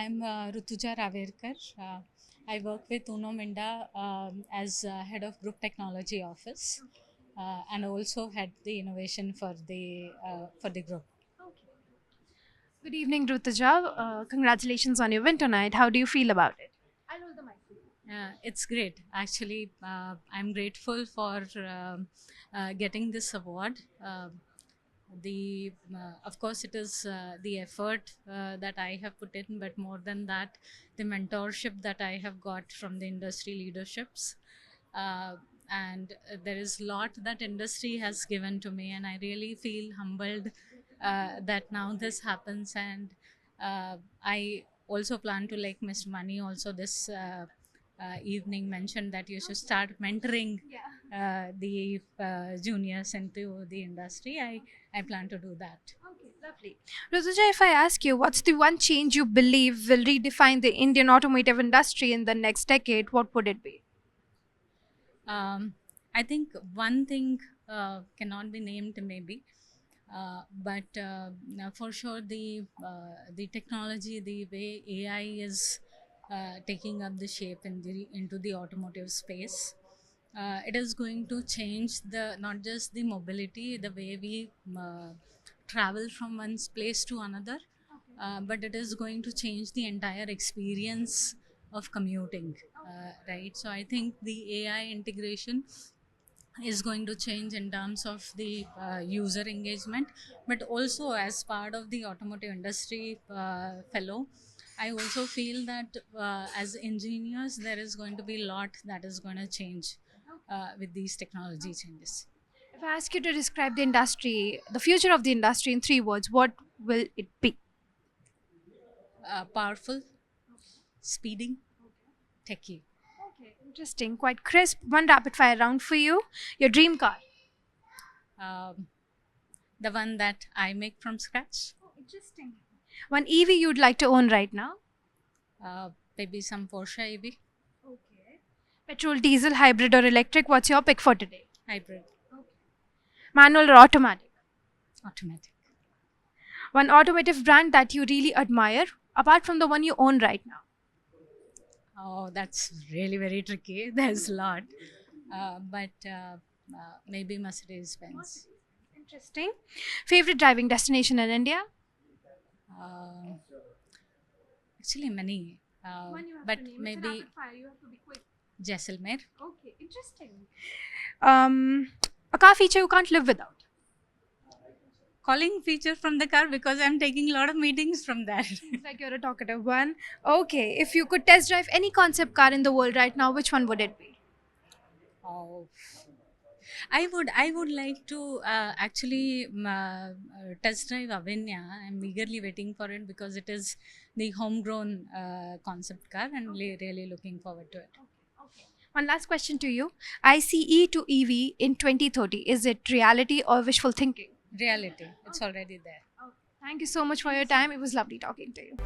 I'm Rutuja Raverkar. I work with Uno Minda as head of Group Technology Office, and also head the innovation for the group. Good evening, Rutuja. Congratulations on your win tonight. How do you feel about it? I'll hold the mic for you. It's great. Actually, I'm grateful for getting this award. Of course, it is the effort that I have put in, but more than that, the mentorship that I have got from the industry leaderships. Uh, and there is a lot that industry has given to me, and I really feel humbled that now this happens. And I also plan to, like Mr. Mani also this evening mentioned, that you should start mentoring the juniors into the industry. I plan to do that. Okay, lovely. Rutuja, if I ask you, what's the one change you believe will redefine the Indian automotive industry in the next decade, what would it be? I think one thing cannot be named, maybe, but now for sure the technology, the way AI is taking up the shape into the automotive space. It is going to change the not just the mobility, the way we travel from one place to another, but it is going to change the entire experience of commuting, right? So I think the AI integration is going to change in terms of the user engagement, but also as part of the automotive industry fellow, I also feel that as engineers there is going to be a lot that is going to change with these technology changes. If I ask you to describe the industry, the future of the industry in three words, what will it be? Powerful, speeding, techy. Okay, interesting. Quite crisp. One rapid fire round for you. Your dream car. um, the one that I make from scratch. Oh, interesting. One EV you'd like to own right now. Maybe some Porsche EV. Okay. Petrol, diesel, hybrid, or electric. What's your pick for today? Hybrid. Manual or automatic? Automatic. One automotive brand that you really admire, apart from the one you own right now. Oh, that's really very tricky. There's a lot, but maybe Mercedes Benz. Interesting. Favorite driving destination in India? Uh, Actually, many, but maybe fire. You have to be quick. Jaisalmer. Okay, interesting. A car feature you can't live without. Calling feature from the car, because I'm taking a lot of meetings from that. Seems like you're a talkative one. Okay, if you could test drive any concept car in the world right now, which one would it be? Oh, I would like to actually test drive Avinya. I'm eagerly waiting for it because it is the homegrown concept car, and really looking forward to it. One last question to you. ICE to EV in 2030, is it reality or wishful thinking? Reality, it's already there. Thank you so much for your time. It was lovely talking to you.